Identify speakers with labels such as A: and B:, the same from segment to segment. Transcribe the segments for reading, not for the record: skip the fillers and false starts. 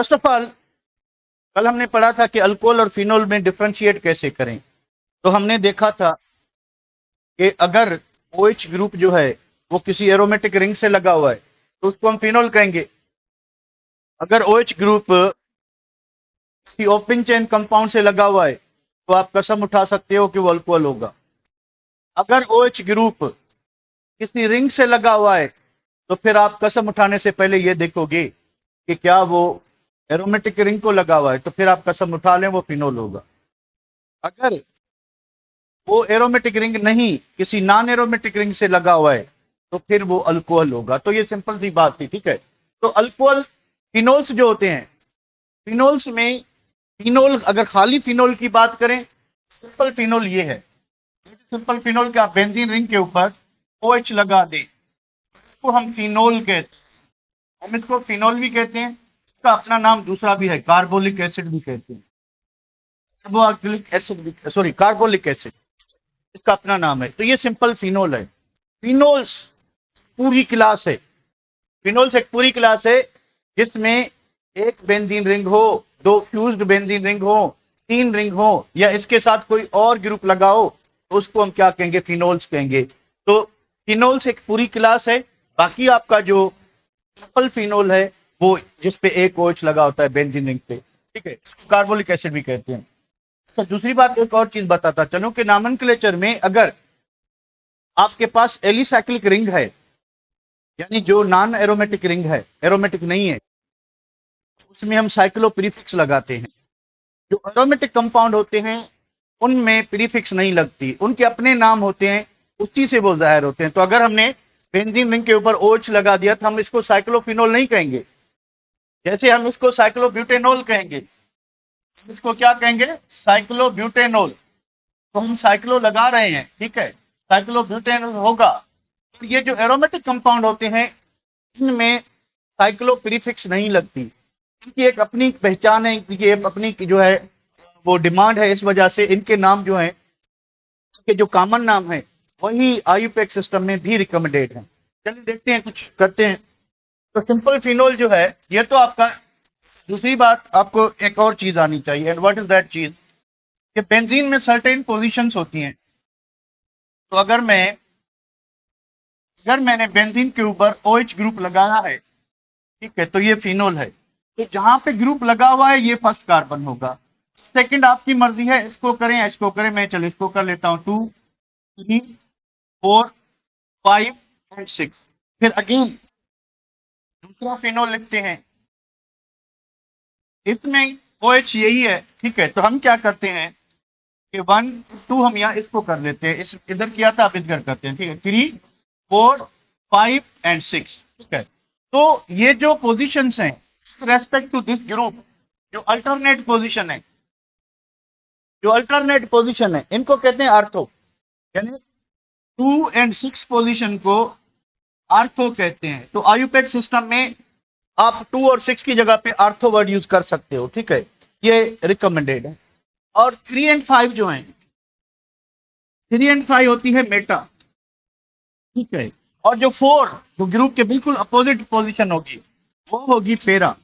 A: First of all, कल हमने पढ़ा था कि अल्कोहल और फिनोल में डिफरेंशिएट कैसे करें। तो हमने देखा था कि अगर OH ग्रुप जो है वो किसी एरोमेटिक रिंग से लगा हुआ है तो उसको हम फिनोल कहेंगे। अगर OH ग्रुप किसी ओपन चेन कंपाउंड से लगा हुआ है तो आप कसम उठा सकते हो कि वो अल्कोहल होगा। अगर OH ग्रुप किसी रिंग से लगा हुआ है तो फिर आप कसम उठाने से पहले ये देखोगे कि क्या वो एरोमेटिक रिंग को लगा हुआ है, तो फिर आप कसम उठा लें वो फिनोल होगा। अगर वो एरोमेटिक रिंग नहीं, किसी नॉन एरोमेटिक रिंग से लगा हुआ है तो फिर वो अल्कोहल होगा। तो ये सिंपल सी बात थी, ठीक है। तो अल्कोहल फिनोल्स जो होते हैं, फिनोल्स में फिनोल, अगर खाली फिनोल की बात करें, सिंपल फिनोल ये है। सिंपल फिनोल के आप बेंजीन रिंग के ऊपर OH लगा दें, इसको हम फिनोल कहते हैं। हम इसको फिनोल भी कहते हैं, इसका अपना नाम दूसरा भी है, कार्बोलिक एसिड भी कहते हैं। कार्बोक्सिलिक एसिड भी, सॉरी कार्बोलिक एसिड इसका अपना नाम है। तो ये सिंपल फिनोल है। फिनोल्स पूरी क्लास है। फिनोल्स एक पूरी क्लास है जिसमें एक बेंजीन रिंग हो, दो फ्यूज्ड बेंजीन रिंग हो, तीन रिंग हो, या इसके साथ कोई और ग्रुप लगाओ तो उसको हम क्या कहेंगे, फिनोल्स कहेंगे। तो फिनोल्स एक पूरी क्लास है। बाकी आपका जो सिंपल फिनोल है वो जिसपे एक OH लगा होता है बेंजीन रिंग पे, ठीक है, कार्बोलिक एसिड भी कहते हैं। अच्छा, दूसरी बात एक और चीज बताता चलो कि नॉमेनक्लेचर में अगर आपके पास एलिसाइक्लिक रिंग है, यानी जो नॉन एरोमेटिक रिंग है, एरोमेटिक नहीं है, उसमें हम साइक्लो प्रीफिक्स लगाते हैं। जो एरोमेटिक कंपाउंड होते हैं उनमें प्रीफिक्स नहीं लगती, उनके अपने नाम होते हैं, उसी से वो जाहिर होते हैं। तो अगर हमने बेंजीन रिंग के ऊपर OH लगा दिया तो हम इसको साइक्लोफिनोल नहीं कहेंगे, जैसे हम इसको साइक्लोब्यूटेनॉल कहेंगे। इसको क्या कहेंगे, साइक्लोब्यूटेनॉल। तो हम साइक्लो लगा रहे हैं, ठीक है, साइक्लोब्यूटेनॉल होगा। तो ये जो एरोमेटिक कंपाउंड होते हैं इनमें साइक्लो प्रीफिक्स नहीं लगती, इनकी एक अपनी पहचान है, इनकी एक अपनी की जो है वो डिमांड है। इस वजह से इनके नाम जो है, इनके जो कॉमन नाम है वही IUPAC सिस्टम में भी रिकमेंडेड है। चलिए देखते हैं, कुछ करते हैं। तो सिंपल फिनोल जो है ये तो आपका, दूसरी बात आपको एक और चीज आनी चाहिए, एंड व्हाट इज दैट चीज, कि बेंजीन में सर्टेन पोजीशंस होती हैं। तो अगर मैंने बेंजीन के ऊपर OH ग्रुप लगाया है, ठीक है, तो ये फिनोल है। तो जहां पे ग्रुप लगा हुआ है ये फर्स्ट कार्बन होगा। सेकंड आपकी मर्जी है, इसको करें या इसको करें। मैं चलो इसको कर लेता हूं, 2 3 4 5 एंड 6। फिर अगेन दूसरा फिनोल लिखते हैं, इसमें OH यही है, ठीक है। तो हम क्या करते हैं कि 1 2 हम यहाँ इसको कर लेते हैं, इस इधर किया था, अब इधर करते हैं, ठीक है, 3 4 5 एंड 6, ठीक है। तो ये जो पोजीशंस हैं रेस्पेक्ट टू दिस ग्रुप, जो अल्टरनेट पोजीशन है, इनको कहते हैं आर्थो, यानी 2 एंड 6 पोजीशन को आर्थो कहते हैं। तो IUPAC सिस्टम में आप 2 और 6 की जगह पे आर्थो वर्ड यूज कर सकते हो, ठीक है, ये रिकमेंडेड है। और 3 एंड 5 जो है, 3 एंड 5 होती है मेटा, ठीक है। और जो 4, जो ग्रुप के बिल्कुल अपोजिट पोजीशन होगी, वो होगी पेरा।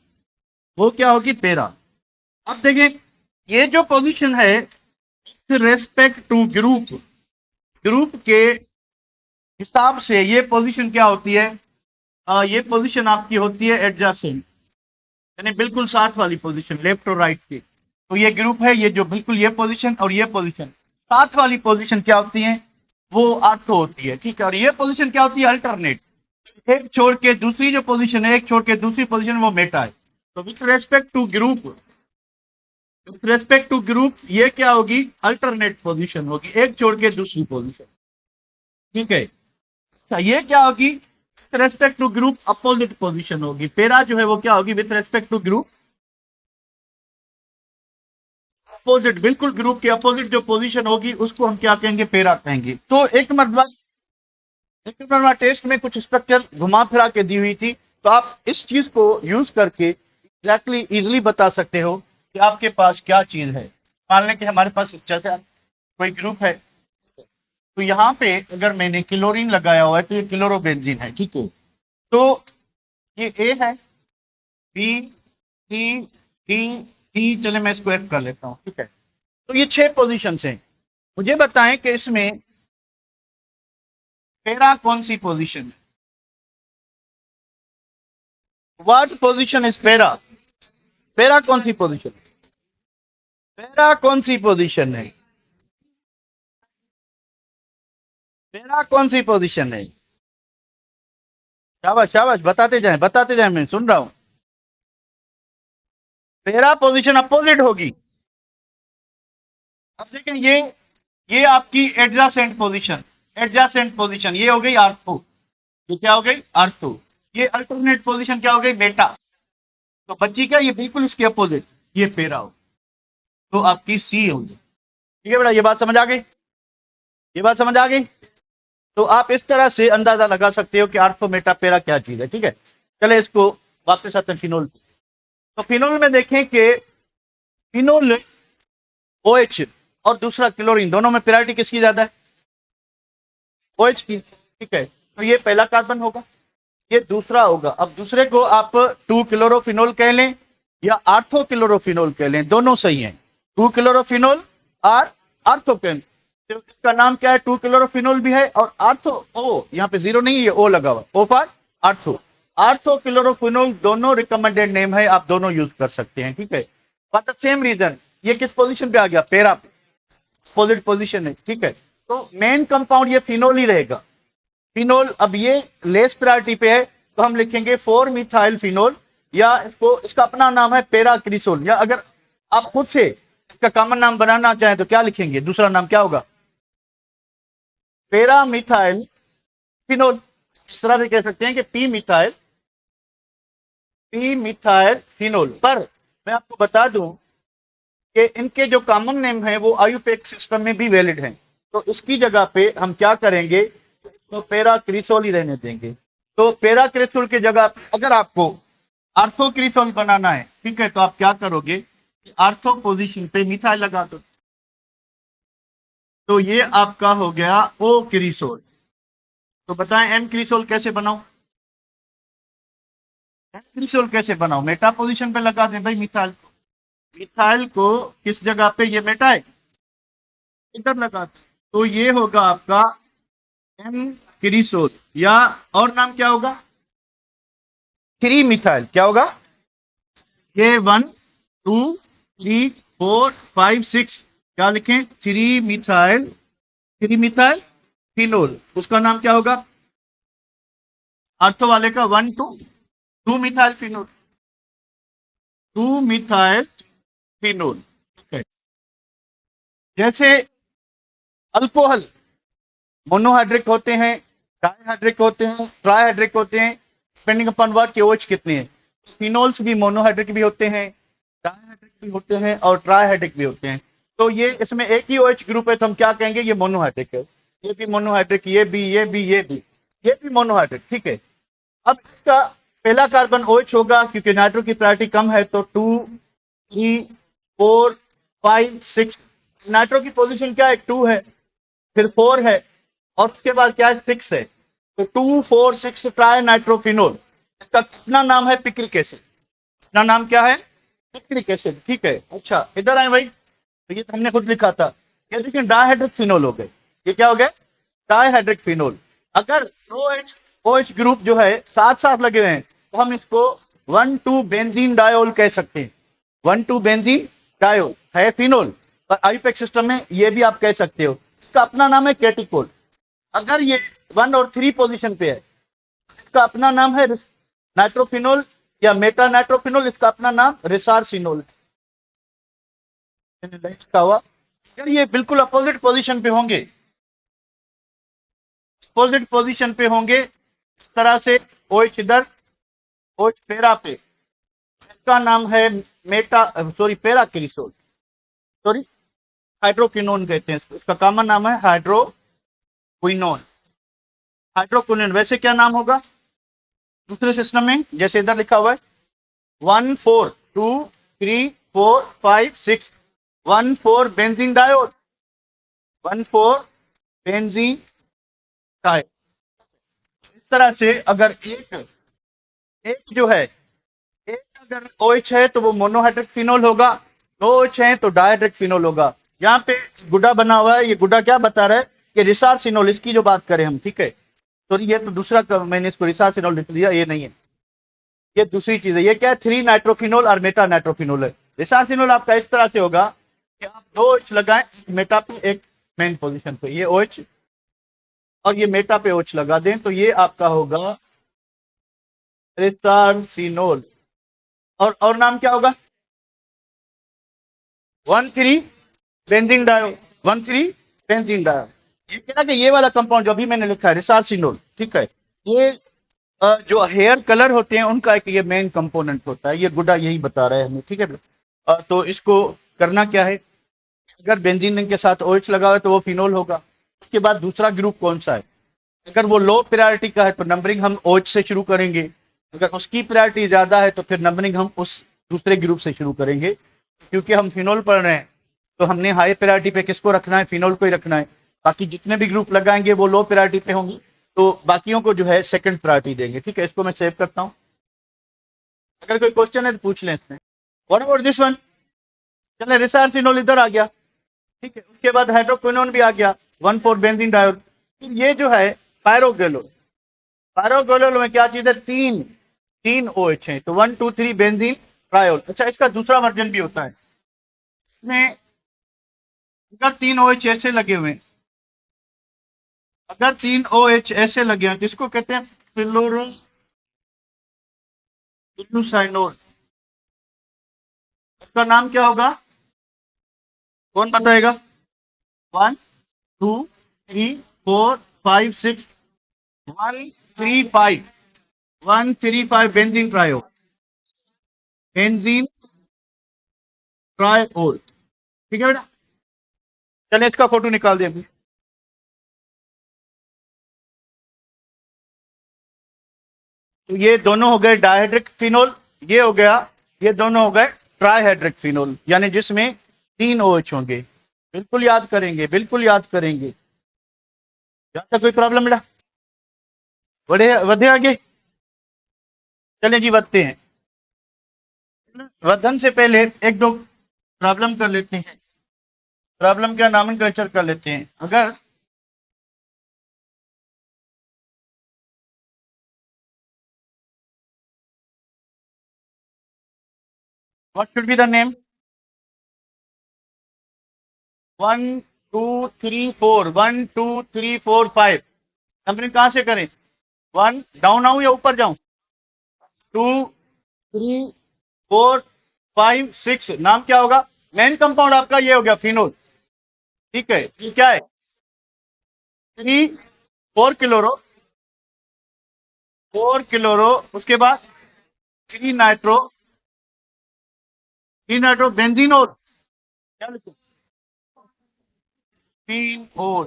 A: वो क्या होगी, पेरा। अब देखें, ये जो पोजीशन है रेस्पेक्ट टू ग्रुप के हिसाब से ये पोजीशन क्या होती है, ये पोजीशन आपकी होती है एडजेसेंट, यानी बिल्कुल साथ वाली पोजीशन, लेफ्ट और राइट की। तो ये ग्रुप है, ये जो बिल्कुल ये पोजीशन और ये पोजीशन, साथ वाली पोजीशन क्या होती है, वो आर्थो होती है, ठीक है। और ये पोजीशन क्या होती है, अल्टरनेट, एक छोड़ के दूसरी जो पोजीशन है, एक छोड़ के दूसरी पोजीशन, वो मेटा है। तो विथ रेस्पेक्ट टू ग्रुप ये क्या होगी, अल्टरनेट पोजीशन होगी, एक छोड़ के दूसरी पोजीशन, ठीक है। अच्छा, ये क्या होगी, with respect to group opposite position होगी। पेरा जो है वो क्या होगी, with respect to group opposite, बिल्कुल ग्रुप के अपोजिट जो पोजीशन होगी उसको हम क्या कहेंगे, पेरा कहेंगे। तो एक मरतबा टेस्ट में कुछ स्ट्रक्चर घुमा फिरा के दी हुई थी, तो आप इस चीज को यूज करके एग्जैक्टली इजिली बता सकते हो कि आपके पास क्या चीज है। मान लें कि हमारे पास जैसे कोई ग्रुप है, तो यहाँ पे अगर मैंने क्लोरीन लगाया हुआ है तो ये क्लोरोबेंजीन है, ठीक है। तो ये A है, B, टी टी टी, चले मैं इसको एफ कर लेता हूं, ठीक है। तो ये 6 पोजीशंस हैं। मुझे बताएं कि इसमें पैरा कौन सी पोजीशन है? What position is para? Para कौन सी पोजीशन? पैरा कौन सी पोजीशन है? पैरा कौन सी पोजीशन है? शाबाश शाबाश, बताते जाएं, मैं सुन रहा हूं। पैरा पोजीशन अपोजिट होगी। अब देखें, ये आपकी एडजासेंट पोजीशन, एडजासेंट पोजीशन ये हो गई आर्थो। ये क्या हो गई? आर्थो। ये अल्टरनेट पोजीशन क्या हो गई? बेटा। तो बच्ची का ये बिल्कुल इसके अपोजिट, ये पैरा हो, तो आपकी सी होगी। ठीक है बेटा, ये बात समझ आ गई? ये बात समझ आ गई? तो आप इस तरह से अंदाजा लगा सकते हो कि आर्थो मेटा पैरा क्या चीज है। ठीक है, चले इसको वापस आते हैं फिनोल। तो फिनोल में देखें कि फिनोल OH और दूसरा क्लोरीन, दोनों में पेराइटी किसकी ज्यादा है? OH की। ठीक है, तो ये पहला कार्बन होगा, ये दूसरा होगा। अब दूसरे को आप 2 क्लोरोफिनोल कह लें या आर्थो क्लोरोफिनोल कह लें, दोनों सही हैं। 2 क्लोरोफिनोल और आर्थोकेन, तो इसका नाम क्या है? 2 क्लोरोफिनोल भी है और आर्थो, ओ यहाँ पे जीरो नहीं है, ओ लगा हुआ, ओ फॉर आर्थो। आर्थो क्लोरोफिनोल दोनों रिकमेंडेड नेम है, आप दोनों यूज कर सकते हैं। ठीक है, फॉर द सेम रीजन ये किस पोजीशन पे आ गया? पैरा पे, अपोजिट पोजीशन है। ठीक है, तो मेन कंपाउंड ये फिनोल ही रहेगा। फिनोल, अब ये लेस प्रायोरिटी पे है, तो हम लिखेंगे 4 मिथाइल फिनोल, या इसको, इसका अपना नाम है पैराक्रिसोल, या अगर आप खुद से इसका कॉमन नाम बनाना चाहें तो क्या लिखेंगे? दूसरा नाम क्या होगा? Para methyl phenol. इस तरह भी कह सकते हैं कि पी मिथाइल फिनोल। पर मैं आपको बता दूं कि इनके जो कॉमन नेम है वो आयुपेक सिस्टम में भी वैलिड हैं। तो इसकी जगह पे हम क्या करेंगे? तो पैराक्रिसोल ही रहने देंगे। तो पैराक्रिसोल की जगह पे अगर आपको आर्थोक्रिसोल बनाना है, ठीक है, तो आप क्या करोगे? आर्थो पोजीशन पे मिथाइल लगा दो, तो ये आपका हो गया ओ क्रिसोल। तो बताएं एम क्रिसोल कैसे बनाऊं? एम क्रिसोल कैसे बनाऊं? मेटा पोजीशन पे लगा दें भाई मिथाइल को। मिथाइल को किस जगह पे? ये मेटा है, इधर लगा दें। तो ये होगा आपका एम क्रिसोल, या और नाम क्या होगा? 3 मिथाइल। क्या होगा? ये 1 2 3 4 5 6, क्या लिखें? 3 मिथाइल, 3 मिथाइल फिनोल। उसका नाम क्या होगा आर्थो वाले का? 2 मिथाइल फिनोल, 2 मिथाइल फिनोल। ठीक है, जैसे अल्कोहल मोनोहाइड्रिक होते हैं, डाइहाइड्रिक होते हैं, ट्राइहाइड्रिक होते हैं, डिपेंडिंग अपॉन व्हाट के OH कितने हैं। फिनोल्स भी मोनोहाइड्रिक भी होते हैं, डाइहाइड्रिक भी होते हैं और ट्राइहाइड्रिक भी होते हैं। तो ये इसमें एक ही OH ग्रुप है, तो हम क्या कहेंगे? ये मोनोहाइड्रिक है। ये भी मोनोहाइड्रिक, ये भी मोनोहाइड्रिक। ठीक है, अब इसका पहला कार्बन OH होगा, क्योंकि नाइट्रो की प्रायोरिटी कम है, तो 2 3 4 5 6। नाइट्रो की पोजीशन क्या है? 2 है, फिर 4 है, और उसके बाद क्या है? 6 है। तो 2 4 6 ट्राई नाइट्रोफिनोल। इसका कितना नाम है? Picric acid. इसका नाम क्या है? Picric acid. ठीक है, अच्छा इधर आए भाई, तो ये तो हमने खुद लिखा था। ये देखिए डाइहाइड्रिक फिनोल हो गए। ये क्या हो गए? Dihydric phenol. अगर OH OH ग्रुप जो है साथ साथ लगे हुए हैं, तो हम इसको 1,2 बेंजीन डायोल कह सकते हैं। 1,2 बेंजीन डायोल है फिनोल, पर आईपैक सिस्टम में ये भी आप कह सकते हो। इसका अपना नाम है कैटिकोल। अगर ये 1 और 3 पोजीशन पे है, इसका अपना नाम है नाइट्रोफिनोल या मेटा नाइट्रोफिनोल, इसका अपना नाम रिसारसिनोल लिखा हुआ। अगर ये बिल्कुल अपोजिट पोजीशन पे होंगे, अपोजिट पोजीशन पे होंगे इस तरह से, OH इधर, OH पैरा पे, इसका नाम है मेटा, सॉरी पैराक्रिसोल, सॉरी हाइड्रोक्विनोन कहते हैं इसको। इसका कॉमन नाम है हाइड्रोक्विनोन। हाइड्रोक्विनोन वैसे क्या नाम होगा दूसरे सिस्टम में? जैसे इधर लिखा हुआ है 1 4 2 3 4 5 6, 1 4 बेंजीन डायोल, 1 4 बेंजीन डायोल। इस तरह से अगर एक एक जो है एक अगर OH है तो वो मोनोहाइड्रिक फिनोल होगा, दो OH है तो डायहाइड्रिक फिनोल होगा। यहाँ पे गुड्डा बना हुआ है, ये गुड्डा क्या बता रहा है कि रिसार्सिनोल, इसकी जो बात करें हम, ठीक है, तो ये तो दूसरा मैंने इसको रिसार्सिनोल लिख दिया, ये नहीं है, ये दूसरी चीज है। ये क्या है, 3 नाइट्रोफिनोल और मेटा नाइट्रोफिनोल है। रिसार्सिनोल आपका इस तरह से होगा कि आप दो OH लगाएं, एक मेटा पे एक मेन पोजीशन पे, ये OH और ये मेटा पे OH लगा दें, तो ये आपका होगा रिसार्सिनोल। और नाम क्या होगा, 1,3 बेंजीन डायो, 1,3 बेंजीन डायो। ये क्या है कि ये वाला कंपाउंड जो अभी मैंने लिखा है रिसार्सिनोल, ठीक है, ये जो हेयर कलर होते हैं उनका एक ये मेन कंपोनेंट होता है, ये गुड्डा यही बता रहा है हमें, ठीक है। तो इसको करना क्या है, अगर बेंजीन रिंग के साथ OH लगा हुआ है तो वो फिनोल होगा। उसके बाद दूसरा ग्रुप कौन सा है, अगर वो लो प्रायोरिटी का है तो नंबरिंग हम OH से शुरू करेंगे, अगर उसकी प्रायोरिटी ज्यादा है तो फिर नंबरिंग हम उस दूसरे ग्रुप से शुरू करेंगे। क्योंकि हम फिनोल पढ़ रहे हैं तो हमने हाई प्रायोरिटी पे किसको रखना है, फिनोल को ही रखना है। बाकी जितने भी ग्रुप लगाएंगे वो लो प्रायोरिटी पे होंगे, तो बाकियों को जो है सेकंड प्रायोरिटी देंगे, ठीक है। इसको मैं सेव करता हूँ, अगर कोई क्वेश्चन है तो पूछ लें इसमें। व्हाट अबाउट दिस वन, चले रिसार्सिनोल इधर आ गया, ठीक है। उसके बाद हाइड्रोक्विनोन भी आ गया, 1,4 बेंजीन डायोल। फिर ये जो है पायरोगेलोल, पायरोगेलोल में क्या चीज है, तीन तीन OH है, तो 1, 2, 3 बेंजीन ट्रायोल। अच्छा, इसका दूसरा वर्जन भी होता है, इसमें अगर तीन OH ऐसे लगे हुए हैं, अगर तीन OH ऐसे लगे हैं तो इसको कहते हैं फ्लोरोसाइनोल। इसका नाम क्या होगा, कौन बताएगा, 1, 2, 3, 4, 5, 6, 1, 3, 5, 1, 3, 5 बेंजीन ट्रायोल, बेंजीन ट्रायोल, ठीक है बेटा। चले इसका फोटो निकाल दे अभी। तो ये दोनों हो गए डायहाइड्रिक फिनोल, ये हो गया, ये दोनों हो गए ट्राइहाइड्रिक फिनोल, यानी जिसमें तीन OH होंगे। बिल्कुल याद करेंगे, बिल्कुल याद करेंगे। यहाँ तक कोई प्रॉब्लम बेटा, बढ़े बढ़े आगे, चले जी बढ़ते हैं। वर्धन से पहले एक दो प्रॉब्लम कर लेते हैं, प्रॉब्लम का नॉमेनक्लेचर कर लेते हैं। अगर what should be the name, 1, 2, 3, 4, 1, 2, 3, 4, 5, numbering कहां से करें, 1 डाउन आऊं या ऊपर जाऊं, 2, 3, 4, 5, 6, नाम क्या होगा, मेन कंपाउंड आपका ये हो गया फिनोल, ठीक है। ये क्या है, 3, 4 क्लोरो, 4 क्लोरो, उसके बाद 3 नाइट्रो, 3 नाइट्रो बेंजीनोल, क्या लिखूं, फिनोल।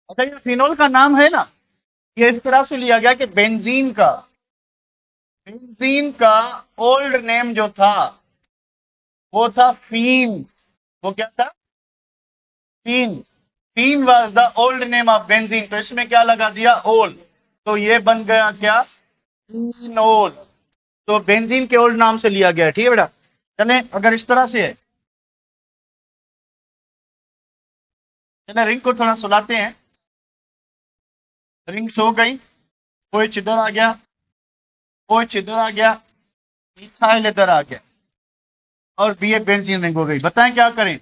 A: अच्छा, ये फिनोल का नाम है ना, ये इस तरह से लिया गया कि बेंजीन का ओल्ड नेम जो था वो था फीन, वो क्या था, phene, phene was the old name of benzene, तो इसमें क्या लगा दिया, ओल, तो ये बन गया क्या, फीनोल। तो बेंजीन के ओल्ड नाम से लिया गया है, ठीक है बेटा। चले अगर इस तरह से है, चले रिंग को थोड़ा सुलाते हैं, रिंग सो गई, कोई इधर आ गया, कोई इधर आ गया, मिथाइल इधर आ गया, और बी ए बेंजीन रिंग हो गई। बताएं क्या करें,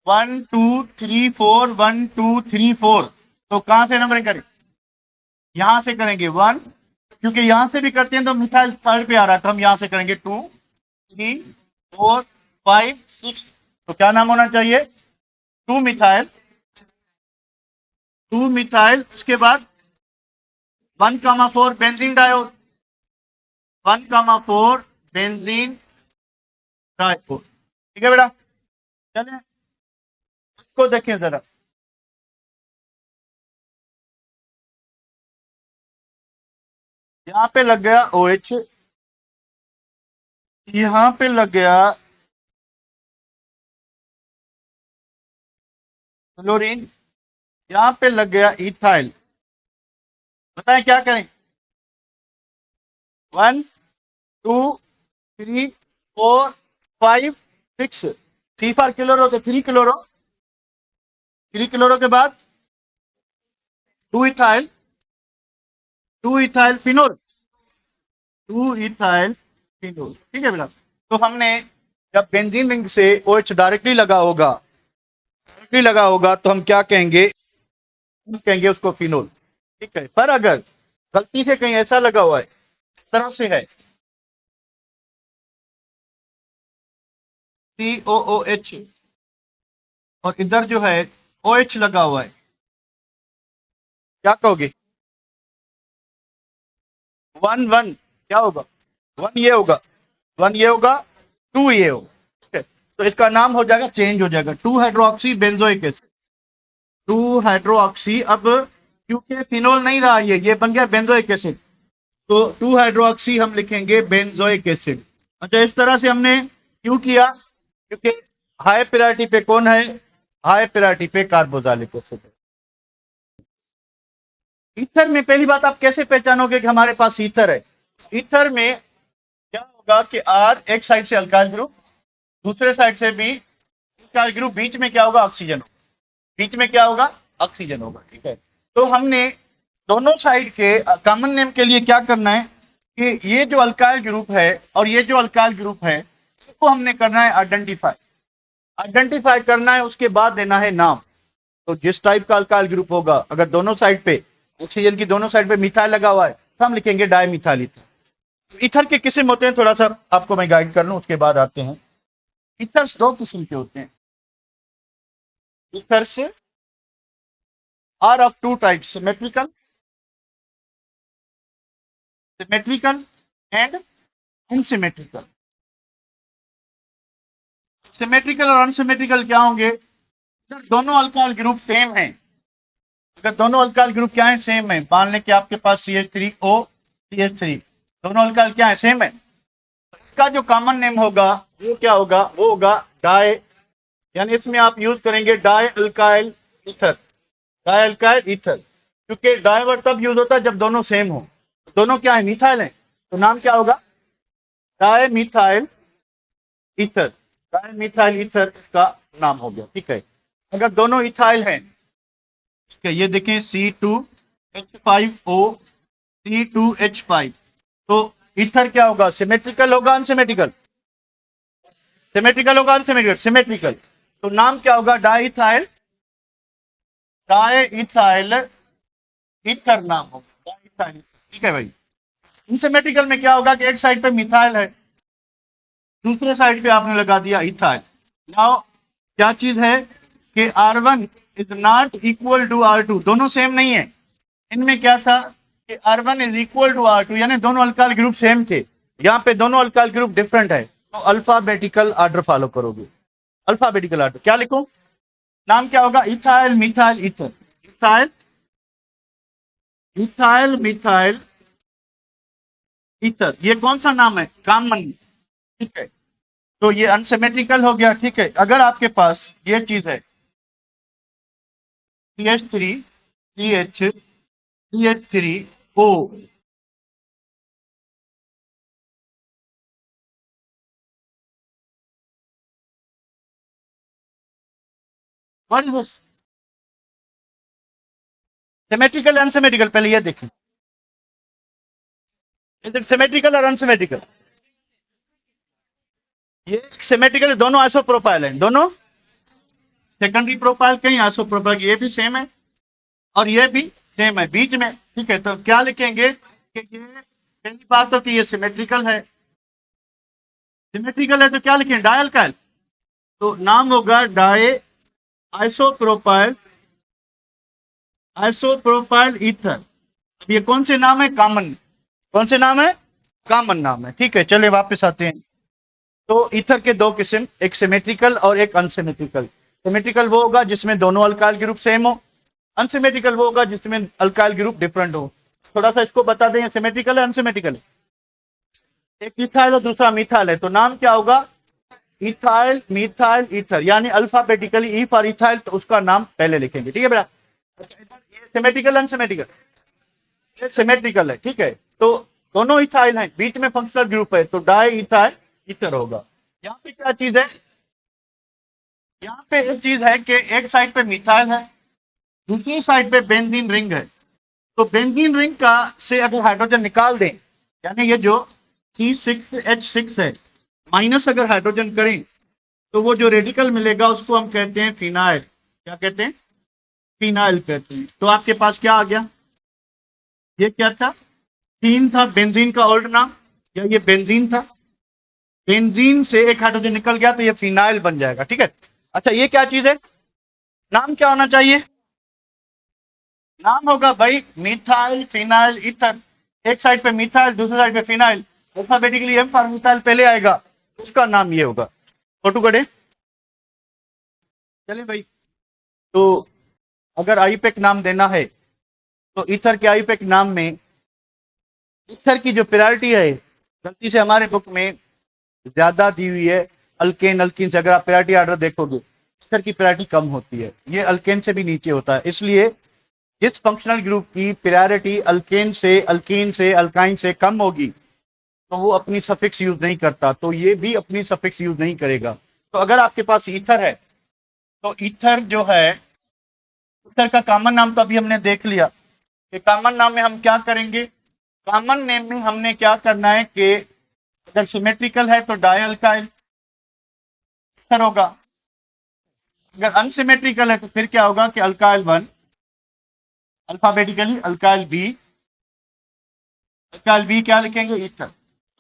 A: 1, 2, 3, 4, 1, 2, 3, 4, तो कहां से नंबरिंग करें, यहां से करेंगे 1, क्योंकि यहां से भी करते हैं तो मिथाइल थर्ड पे आ रहा है, तो हम यहां से करेंगे 2, 3, 4, 5, 6, तो क्या नाम होना चाहिए, 2 मिथाइल, 2 मिथाइल, उसके बाद 1, 4 बेंजीन डायोल, 1, 4 बेंजीन डायोल, ठीक है बेटा। चले इसको देखें जरा, यहां पे लग गया OH, यहां पे लग गया क्लोरीन, यहां पे लग गया इथाइल। बताएं क्या करें, 1 2 3 4 5 6, 3 फॉर क्लोरो तो 3 क्लोरो, 3 क्लोरो के बाद 2 ethyl, 2 ethyl phenol, 2 ethyl phenol. ठीक है बेटा। तो हमने जब बेंजीन रिंग से OH डायरेक्टली लगा होगा तो हम क्या कहेंगे, हम कहेंगे उसको फिनोल। ठीक है। पर अगर गलती से कहीं ऐसा लगा हुआ है, इस तरह से है COOH और इधर जो है OH लगा हुआ है, क्या कहोगे? 1 1 क्या होगा? 1 ये होगा, 1 ये होगा, 2 ये होगा। ठीक है। तो इसका नाम हो जाएगा, चेंज हो जाएगा, 2 हाइड्रोक्सी बेंजोइक एसिड। 2 हाइड्रोक्सी, अब क्योंकि फिनोल नहीं रहा ये बन गया बेंजोइक एसिड, तो 2 हाइड्रोक्सी हम लिखेंगे बेंजोइक एसिड। अच्छा, इस तरह से हमने क्यों किया? क्योंकि हाई प्रायोरिटी पे कौन है? हाई प्रायोरिटी पे कार्बोक्सिलिक एसिड है। ईथर में पहली बात आप कैसे पहचानोगे कि हमारे पास ईथर है? ईथर में क्या होगा कि आर एक साइड से अल्काइल ग्रुप, दूसरे साइड से भी अल्काइल ग्रुप, बीच में क्या होगा? ऑक्सीजन होगा। बीच में क्या होगा? ऑक्सीजन होगा। ठीक है। तो हमने दोनों साइड के कॉमन नेम के लिए क्या करना है कि ये जो अल्काइल ग्रुप है और ये जो अल्काइल ग्रुप है, इसको हमने करना है आइडेंटिफाई। आइडेंटिफाई करना है, उसके बाद देना है नाम। तो जिस टाइप का अल्काइल ग्रुप होगा, अगर दोनों साइड पे ऑक्सीजन की दोनों साइड पे मिथाइल लगा हुआ है तो हम लिखेंगे डाइमिथाइल ईथर। ईथर के किस्म होते हैं, थोड़ा सा आपको मैं गाइड कर लूं, उसके बाद आते हैं। ईथर्स दो किस्म के होते हैं। Ethers are of two types, symmetrical, symmetrical and unsymmetrical. Symmetrical और अनसिमेट्रिकल क्या होंगे? अगर दोनों अल्काइल ग्रुप सेम हैं, अगर दोनों अल्काइल ग्रुप क्या है? सेम है। मान लें कि आपके पास CH3O CH3, दोनों अल्काइल क्या है? सेम है। इसका जो कॉमन नेम होगा वो क्या होगा? वो होगा डाई, यानी इसमें आप यूज करेंगे die alkyl ether. Die alkyl ether, क्योंकि डाई वर्ड तब यूज होता है जब दोनों सेम हो। दोनों क्या है? मिथाइल है, तो नाम क्या होगा? Di methyl ether. Di methyl ether इसका नाम हो गया। ठीक है। अगर दोनों इथाइल हैं, ठीक है, ये देखें C2H5O C2H5, तो ईथर क्या होगा? सिमेट्रिकल होगा अनसिमेट्रिकल? सिमेट्रिकल होगा अनसिमेट्रिकल? सिमेट्रिकल। तो नाम क्या होगा? डाईथाइल, डाईथाइल ईथर नाम होगा, डाईथाइल। ठीक है भाई। अनसिमेट्रिकल में क्या होगा कि एक साइड पे मिथाइल है, दूसरे साइड पे आपने लगा दिया इथाइल। नाउ क्या चीज है कि R1 is not equal to R2, दोनों सेम नहीं है। इनमें क्या था कि R1 is equal to R2, यानी दोनों अल्काइल ग्रुप सेम थे। यहाँ पे दोनों अल्काइल ग्रुप डिफरेंट है, तो अल्फाबेटिकल ऑर्डर फॉलो करोगे। अल्फाबेटिकल ऑर्डर क्या लिखूं? नाम क्या होगा? Ethyl methyl ether. Ethyl, ethyl methyl ether, ये कौन सा नाम है? कॉमन। ठीक है। तो ये अनसिमेट्रिकल हो गया। ठीक है। अगर आपके पास ये चीज है CH3 CH CH3O, what is this? Symmetrical unsymmetrical, पहले ये देखें, इज इट सिमेट्रिकल और अनसिमेट्रिकल? ये सिमेट्रिकल, दोनों आइसोप्रोपाइल हैं, दोनों सेकेंडरी प्रोपाइल, कहीं आइसोप्रोपाइल, ये भी सेम है और ये भी सेम है बीच में। ठीक है। तो क्या लिखेंगे कि ये, पहली बात तो कि ये सिमेट्रिकल है। सिमेट्रिकल है तो क्या लिखें? डाई अल्काइल, तो नाम होगा डाई आइसोप्रोपाइल, आइसोप्रोपाइल ईथर। अब ये कौन से नाम है? कॉमन। कौन से नाम है? कॉमन नाम है। ठीक है। चलिए वापस आते हैं। तो ईथर के दो किस्म, एक सिमेट्रिकल और एक अनसिमेट्रिकल। सिमेट्रिकल वो होगा जिसमें दोनों अल्काइल ग्रुप सेम हो, अनसिमेट्रिकल वो होगा जिसमें अल्काइल ग्रुप डिफरेंट हो। थोड़ा सा इसको बता दें, सिमेट्रिकल है अनसिमेट्रिकल? एक इथाइल और दूसरा मिथाइल है, तो नाम क्या होगा? इथाइल मिथाइल ईथर, यानी अल्फाबेटिकली ई फॉर इथाइल, तो उसका नाम पहले लिखेंगे। ठीक है बेटा। अच्छा, ये सिमेट्रिकल अनसिमेट्रिकल? ये सिमेट्रिकल है। ठीक है। तो दोनों इथाइल हैं, बीच में फंक्शनल ग्रुप है, तो डाई इथाइल ईथर होगा। यहाँ पे क्या चीज है, यहाँ पे एक चीज है कि एक साइड पे मिथाइल है, दूसरी साइड पे बेंजीन रिंग है। तो बेंजीन रिंग का से अगर हाइड्रोजन निकाल दें, यानी ये जो C6H6 है, माइनस अगर हाइड्रोजन करें, तो वो जो रेडिकल मिलेगा उसको हम कहते हैं फिनाइल। क्या कहते हैं? फिनाइल कहते हैं। तो आपके पास क्या आ गया, ये क्या था, थीन था बेंजीन का ओल्ड नाम, या ये बेंजीन था, बेंजीन से एक हाइड्रोजन निकल गया तो ये फिनाइल बन जाएगा। ठीक है, अच्छा ये क्या चीज है, नाम क्या होना चाहिए, नाम होगा भाई मिथाइल फिनाइल ईथर। एक साइड पे मिथाइल, दूसरी साइड पे phenyl, alphabetically M for methyl पहले आएगा, उसका नाम ये होगा। फोटो कड़े चले भाई। तो अगर आईपेक नाम देना है तो ईथर के आईपेक नाम में ईथर की जो प्रायोरिटी है, गलती से हमारे बुक में ज्यादा दी हुई है अल्केन अल्कीन से। अगर आप प्रायोरिटी ऑर्डर देखोगे, ईथर की प्रायोरिटी कम होती है, ये अल्केन से भी नीचे होता है। इसलिए जिस फंक्शनल ग्रुप की प्रायोरिटी अल्केन से, अल्कीन से, अल्काइन से कम होगी, तो वो अपनी सफिक्स यूज नहीं करता, तो ये भी अपनी सफिक्स यूज नहीं करेगा। तो अगर आपके पास ईथर है, तो ईथर जो है, ईथर का कॉमन नाम तो अभी हमने देख लिया कि कॉमन नाम में हम क्या करेंगे, कॉमन नेम में हमने क्या करना है कि अगर सिमेट्रिकल है तो डाई अल्काइल ईथर होगा, अगर अनसिमेट्रिकल है तो फिर क्या होगा कि अल्काइल 1, अल्फाबेटिकली अल्काइल बी क्या लिखेंगे, ईथर।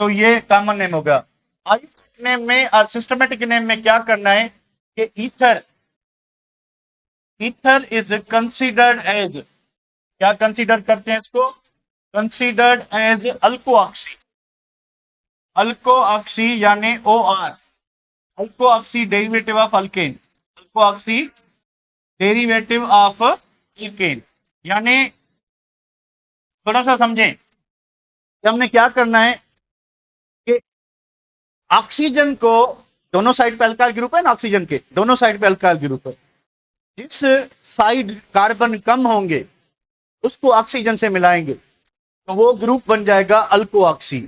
A: तो ये कॉमन नेम होगा। आई नेम में और सिस्टमेटिक नेम में क्या करना है कि ईथर इज कंसीडर्ड एज, क्या कंसीडर करते हैं इसको, कंसीडर्ड एज अल्कोऑक्सी, अल्कोऑक्सी यानी OR, alkoxy derivative of alkane, alkoxy derivative of alkane. यानी थोड़ा सा समझें कि हमने क्या करना है कि ऑक्सीजन को, दोनों साइड पे अल्काइल ग्रुप है ना, ऑक्सीजन के दोनों साइड पे अल्काइल ग्रुप है, जिस साइड कार्बन कम होंगे उसको ऑक्सीजन से मिलाएंगे तो वो ग्रुप बन जाएगा अल्कोऑक्सी।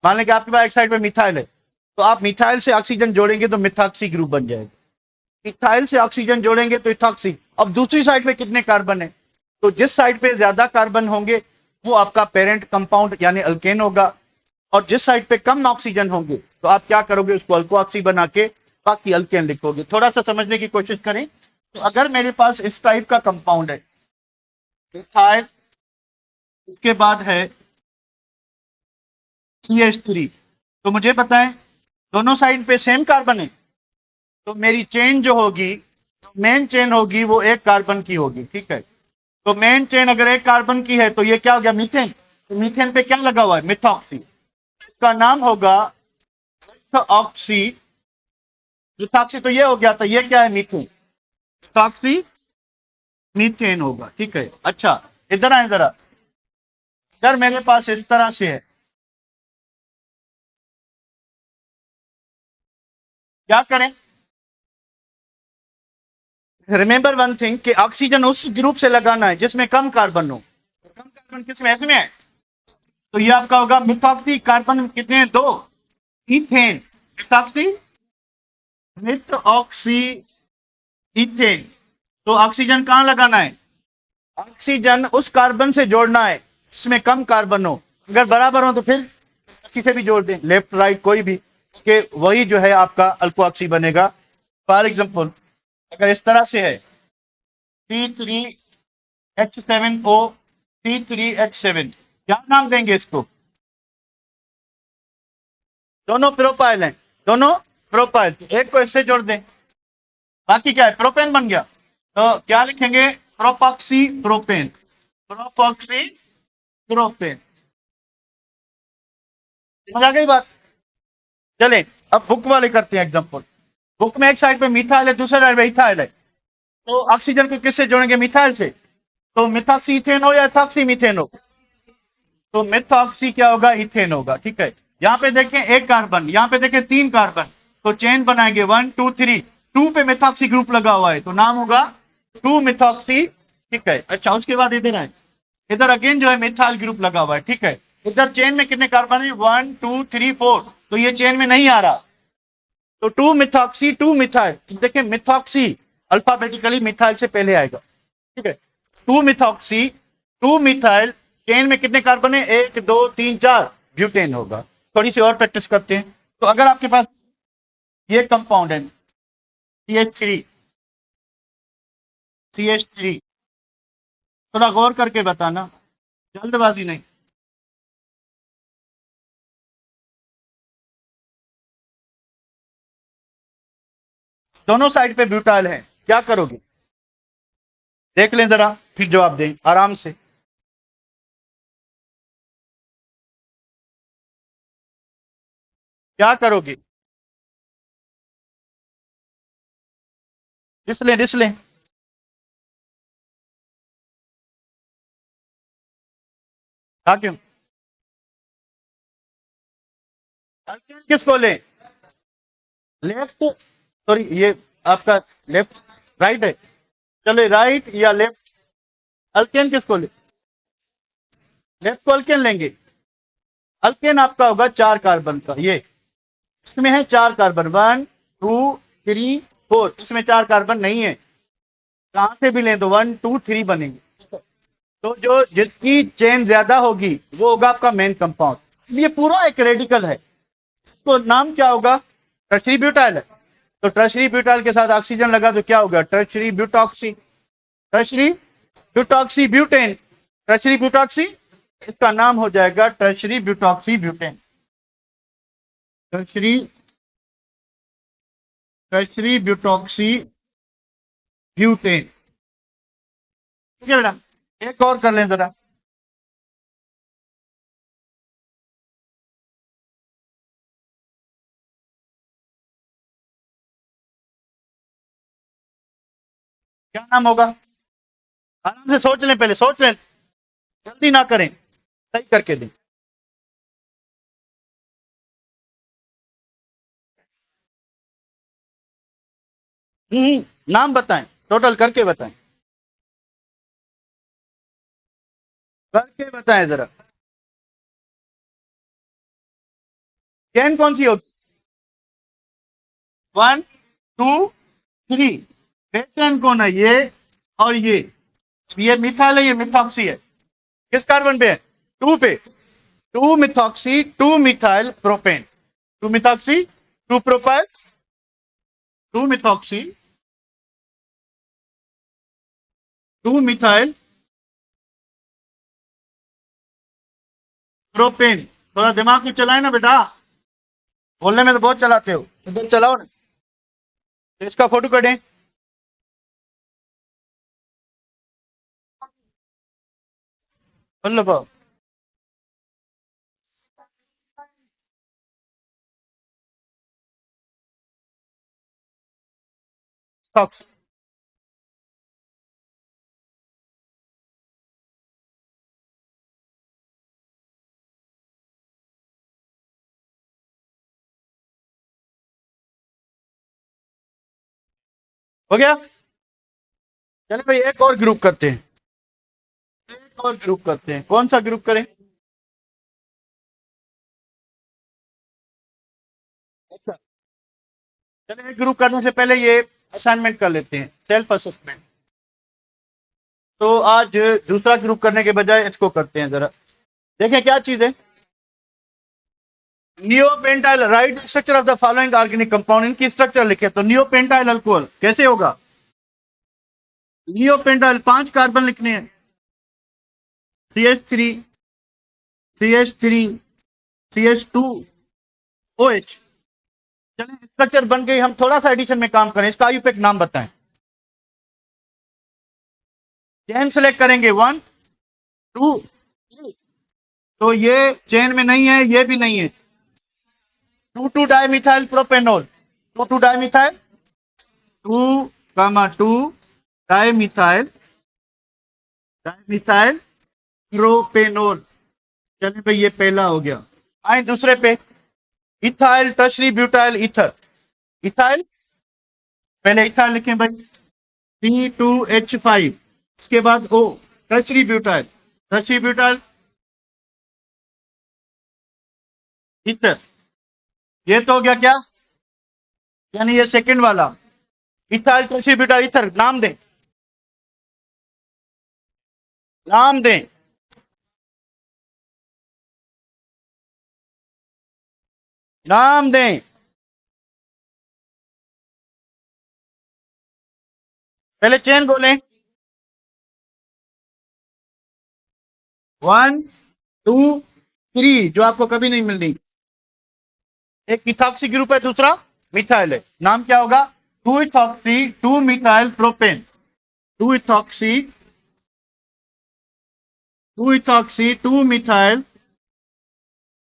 A: मान लें कि आपके पास एक साइड पे मिथाइल है, तो आप मिथाइल से ऑक्सीजन जोड़ेंगे तो मिथॉक्सी ग्रुप बन जाएगा, मिथाइल से ऑक्सीजन जोड़ेंगे तो इथॉक्सी। अब दूसरी साइड पे कितने कार्बन है, तो जिस साइड पे ज्यादा कार्बन होंगे वो आपका पेरेंट कंपाउंड यानी अल्केन होगा, और जिस साइड पे कम ऑक्सीजन होंगे तो आप क्या करोगे, उसको अल्कोऑक्सी बना के बाकी अल्केन लिखोगे। थोड़ा सा समझने की कोशिश करें। तो अगर मेरे पास इस टाइप का कंपाउंड है, मिथाइल, उसके बाद है CH3, तो मुझे पता है दोनों साइड पे सेम कार्बन है, तो मेरी चेन जो होगी, मेन चेन होगी, वो एक कार्बन की होगी। ठीक है, तो मेन चेन अगर एक कार्बन की है तो ये क्या हो गया, मीथेन। तो मीथेन पे क्या लगा हुआ है, मिथॉक्सी, इसका नाम होगा मिथॉक्सी। मिथॉक्सी तो ये हो गया, तो ये क्या है, मीथेन, मिथॉक्सी मीथेन होगा। ठीक है, अच्छा इधर आए जरा, अगर मेरे पास इस तरह से है, क्या करें, रिमेंबर वन थिंग कि ऑक्सीजन उस ग्रुप से लगाना है जिसमें कम कार्बन हो। तो कम कार्बन किसमें, इसमें है, तो ये आपका होगा मिथॉक्सी। कार्बन कितने हैं, 2, इथेन, मिथॉक्सी, मिथऑक्सी इथेन। तो ऑक्सीजन कहां लगाना है, ऑक्सीजन उस कार्बन से जोड़ना है जिसमें कम कार्बन हो, अगर बराबर हो तो फिर किसे भी जोड़ दें, लेफ्ट राइट कोई भी, कि वही जो है आपका अल्कोऑक्सी बनेगा। फॉर एग्जांपल अगर इस तरह से है C3H7O, C3H7, क्या नाम देंगे इसको, दोनों प्रोपाइल हैं, दोनों प्रोपाइल, एक को इससे जोड़ दें, बाकी क्या है, प्रोपेन बन गया। तो क्या लिखेंगे, प्रोपॉक्सी प्रोपेन, प्रोपॉक्सी प्रोपेन। समझ आ गई बात। चलें अब बुक वाले करते हैं एग्जांपल। बुक में एक साइड पे मिथाइल है, दूसरे साइड पे इथाइल है, तो ऑक्सीजन को किससे जोड़ेंगे, मिथाइल से। तो मिथॉक्सी इथेन हो या इथॉक्सी मीथेन हो, तो मिथॉक्सी क्या होगा, इथेन होगा। ठीक है, यहाँ पे देखें एक कार्बन, यहाँ पे देखें 3 कार्बन, तो चेन बनाएंगे 1 2 3, 2 पे मिथॉक्सी ग्रुप लगा हुआ है तो नाम होगा 2 मिथॉक्सी। ठीक है, अच्छा उसके बाद इधर आए, इधर अगेन जो है मिथाइल ग्रुप लगा हुआ है। ठीक है, इधर चेन में कितने कार्बन है, 1 2 3 4, तो ये चेन में नहीं आ रहा, तो 2 मिथॉक्सी 2 मिथाइल, देखिए मिथॉक्सी अल्फाबेटिकली मिथाइल से पहले आएगा, ठीक है, 2 मिथॉक्सी 2 मिथाइल, चेन में कितने कार्बन है, 1 2 3 4, ब्यूटेन होगा। थोड़ी सी और प्रैक्टिस करते हैं। तो अगर आपके पास ये कंपाउंड है CH3, CH3, थोड़ा गौर करके बताना, जल्दबाजी नहीं। दोनों साइड पे ब्यूटाइल है, क्या करोगे, देख लें जरा, फिर जवाब दें आराम से। क्या करोगे, रिस लें। क्या क्यों, अल्केन किसको लें, लेफ्ट, सॉरी ये आपका लेफ्ट, राइट है, चलो राइट या लेफ्ट, अल्केन किसको ले, लेफ्ट को अल्केन लेंगे। अल्केन आपका होगा 4 कार्बन का, ये इसमें है 4 कार्बन, 1 2 3 4, इसमें 4 कार्बन नहीं है, कहां से भी लें तो 1 2 3 बनेंगे। तो जो जिसकी चेन ज्यादा होगी वो होगा आपका मेन कंपाउंड। ये पूरा एक रेडिकल है, तो नाम क्या होगा, टर्शरी ब्यूटाइल है, तो टर्शरी ब्यूटाइल के साथ ऑक्सीजन लगा तो क्या होगा, tertiary butoxy, tertiary butoxy butane, tertiary butoxy, इसका नाम हो जाएगा tertiary butoxy butane, tertiary tertiary butoxy butane. ठीक है बेटा, एक और कर लें जरा, क्या नाम होगा, आराम से सोच लें, पहले सोच लें, जल्दी ना करें, सही करके दें। नाम बताएं, टोटल करके बताएं, करके बताएं जरा, चेन कौन सी होगी, 1 2 3, चेन कौन है, ये और ये मिथाइल है, ये मिथॉक्सी है, किस कार्बन पे है, 2 पे, 2 methoxy 2 methyl propane, 2 methoxy 2 propyl, 2 methoxy 2 methyl propane. थोड़ा दिमाग भी चलाए ना बेटा, बोलने में तो बहुत चलाते हो, इधर चलाओ ना, तो इसका फोटो करें, बोल लो, सॉक्स हो गया। चलो भाई एक और ग्रुप करते हैं, एक और ग्रुप करते हैं, कौन सा ग्रुप करें, अच्छा, चलो एक ग्रुप करने से पहले ये असाइनमेंट कर लेते हैं, सेल्फ असेसमेंट। तो आज दूसरा ग्रुप करने के बजाय इसको करते हैं जरा, देखें क्या चीज है, neopentyl, right structure of the following organic compound, इनकी स्ट्रक्चर लिखे, तो नियोपेंटाइल अल्कोहल कैसे होगा, नियोपेंटाइल 5 कार्बन लिखने हैं, CH3 CH3 CH2 OH। चलिए स्ट्रक्चर बन गई, हम थोड़ा सा एडिशन में काम करें, इसका आयुपेक नाम बताएं, चेन सेलेक्ट करेंगे 1 2 3, तो ये चेन में नहीं है, ये भी नहीं है, 2 2 dimethyl propanol, 2 2 dimethyl 2 2 dimethyl dimethyl propanol. चलिए भाई ये पहला हो गया, आए दूसरे पे, ethyl tertiary butyl ether, ethyl, पहले इथाइल लिखें भाई, C2H5, उसके बाद O, tertiary butyl, tertiary butyl ether, ये तो हो गया क्या, यानी ये सेकंड वाला इथाइल ट्रांसब्यूटाइल ईथर। नाम दें, नाम दें। नाम दें, पहले चेन बोलें। 1 2 3, जो आपको कभी नहीं मिलनी। एक इथॉक्सी ग्रुप है, दूसरा मिथाइल है। नाम क्या होगा, 2 ethoxy 2 methyl propane. 2 ethoxy 2 ethoxy 2 methyl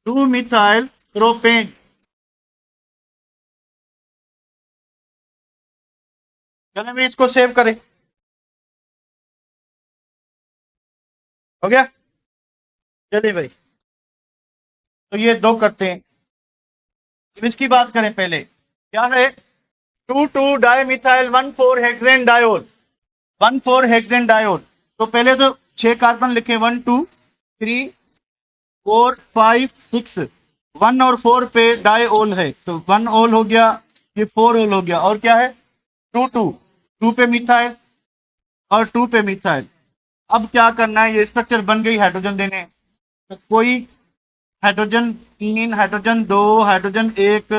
A: 2 methyl propane. चलें भाई, इसको सेव करें। हो गया। चलिए भाई, तो ये दो करते हैं। अब इसकी बात करें पहले, क्या है, 2 di methyl 1 4 hexane diol. 1 4 hexane diol. तो पहले तो 6 कार्बन लिखे, 1 2 3 4 5 6। 1 और 4 पे डाई ओल है, तो 1 ओल हो गया, ये 4 ओल हो गया। और क्या है, 2 2 2 पे मिथाइल और 2 पे मिथाइल। अब क्या करना है, ये स्ट्रक्चर बन गई हाइड्रोजन देने। तो कोई हाइड्रोजन 3, हाइड्रोजन 2, हाइड्रोजन 1,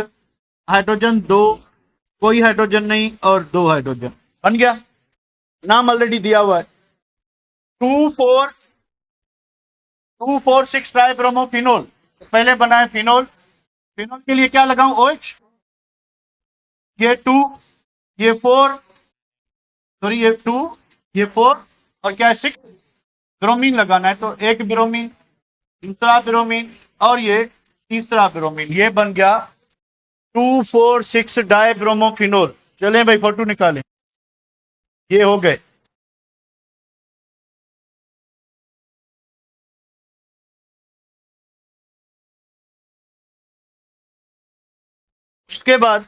A: हाइड्रोजन 2, कोई हाइड्रोजन नहीं, और 2 हाइड्रोजन बन गया। नाम ऑलरेडी दिया हुआ है, 2 4 6 ट्राइब्रोमोफिनोल। पहले बना है फिनोल। फिनोल के लिए क्या लगाऊं, OH। ये 2, ये 4, सॉरी ये 2, ये 4, और क्या है 6। ब्रोमीन लगाना है, तो एक ब्रोमीन, दूसरा ब्रोमीन, और ये तीसरा ब्रोमीन। ये बन गया 2 4 6 डाई ब्रोमोफिनोल। चलें भाई, फोटो निकालें। ये हो गए। उसके बाद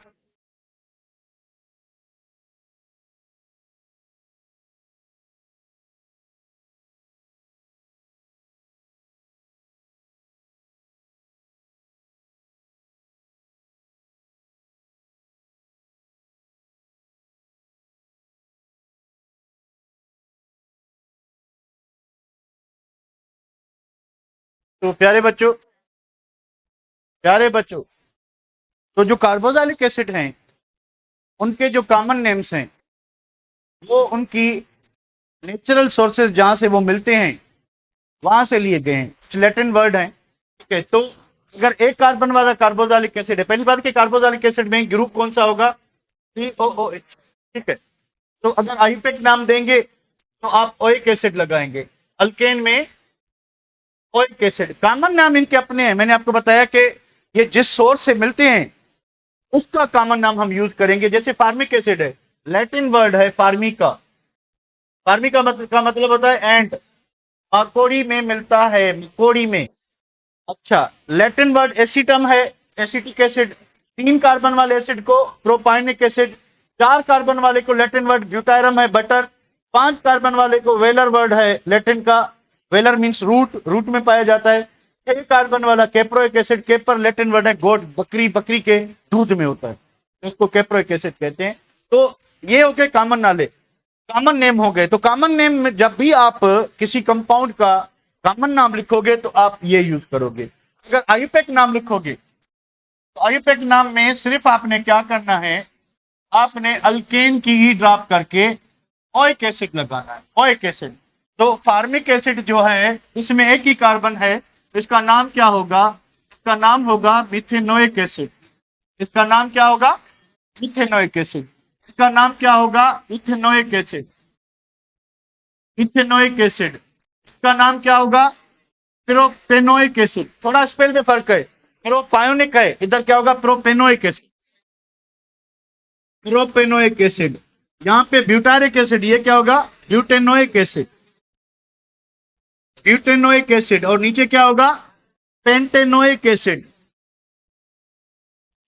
A: तो प्यारे बच्चों, तो जो कार्बोक्सिलिक एसिड हैं, उनके जो कॉमन नेम्स हैं, वो उनकी नेचुरल सोर्सेज जहां से वो मिलते हैं, वहां से लिए गए हैं। कुछ लैटिन वर्ड हैं, ठीक है। तो अगर एक कार्बन वाला कार्बोक्सिलिक एसिड है, पहली बात कि कार्बोक्सिलिक एसिड में ग्रुप कौन सा होगा, COOH, ठीक है। तो अगर आईपेक नाम देंगे तो आप ओइक एसिड लगाएंगे। अल्केन में ओइक एसिड, कॉमन नाम इनके अपने हैं। मैंने आपको बताया कि ये जिस सोर्स से मिलते हैं उसका कॉमन नाम हम यूज करेंगे। जैसे फार्मिक एसिड है, लैटिन वर्ड है फार्मिका। फार्मिका का मतलब होता है एंट, मकोड़ी में मिलता है, मकोड़ी में। अच्छा, लैटिन वर्ड एसिटम है, एसिटिक एसिड। 3 कार्बन वाले एसिड को प्रोपाइनिक एसिड। 4 कार्बन वाले को लैटिन वर्ड ब्यूटायरम है, बटर। 5 कार्बन वाले को वेलर वर्ड है लैटिन का, वेलर मीन्स रूट, रूट में पाया जाता है। 6 कार्बन वाला caproic acid, caper Latin word है गोट, बकरी, बकरी के दूध में होता है, तो इसको कैप्रोइक एसिड कहते हैं। तो ये हो गए कॉमन नाले, कॉमन नेम हो गए। तो कॉमन नेम में जब भी आप किसी कंपाउंड का कॉमन नाम लिखोगे तो आप ये यूज करोगे। अगर आईयूपैक नाम लिखोगे तो आईयूपैक नाम में सिर्फ आपने क्या करना है, आपने अल्केन की ही ड्रॉप करके ओइक एसिड लगाना है, ओइक एसिड। तो फार्मिक एसिड जो है इसमें एक ही कार्बन है, तो इसका नाम क्या होगा, इसका नाम होगा मिथेनोइक एसिड। इसका नाम क्या होगा, मिथेनोइक एसिड। इसका नाम क्या होगा, इथेनोइक एसिड, इथेनोइक एसिड। इसका नाम क्या होगा, प्रोपेनोइक एसिड। थोड़ा स्पेल में फर्क है, प्रोपायोनिक है, इधर क्या होगा, प्रोपेनोइक एसिड, प्रोपेनोइक एसिड। यहां पे ब्यूटारिक एसिड, ये क्या होगा, ब्यूटेनोइक एसिड, ब्यूटेनोइक एसिड। और नीचे क्या होगा, पेंटेनोइक एसिड,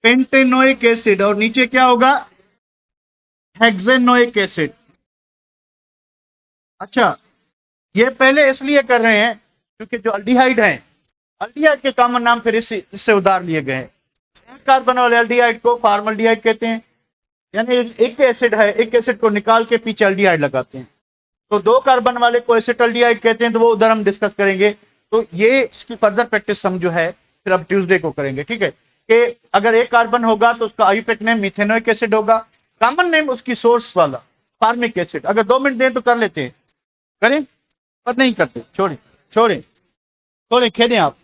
A: पेंटेनोइक एसिड। और नीचे क्या होगा, हेक्सेनोइक एसिड। अच्छा, ये पहले इसलिए कर रहे हैं क्योंकि जो अल्डिहाइड है एल्डिहाइड के कॉमन नाम फिर इससे उधार लिए गए हैं। एक कार्बन वाले एल्डिहाइड को फॉर्मल्डिहाइड कहते हैं, यानी एक एसिड है, एक एसिड को निकाल के पीछे एल्डिहाइड लगाते हैं। तो 2 कार्बन वाले को एसिटल्डिहाइड कहते हैं, तो वो उधर हम डिस्कस करेंगे। तो ये इसकी फर्दर प्रैक्टिस हम जो है फिर अब ट्यूसडे को करेंगे, ठीक है। कि अगर एक कार्बन होगा तो उसका आईयूपैक नेम मिथेनोइक एसिड होगा, कॉमन नेम उसकी सोर्स वाला फार्मिक एसिड। अगर 2 मिनट दें तो कर लेते हैं, करें, पर नहीं करते, छोड़ें छोड़ें छोड़ें, खेलें आप।